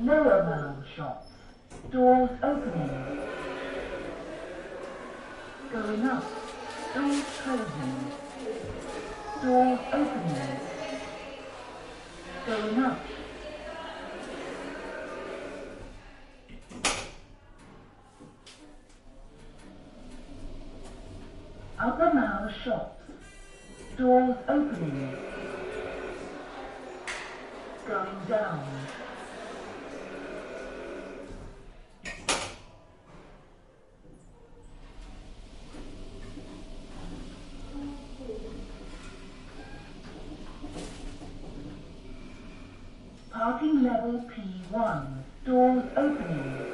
Lower Mall shops. Doors opening. Going up. Doors closing. Doors opening. Going up. Upper Mall shops. Doors opening. Going down. Parking level P1. Doors opening.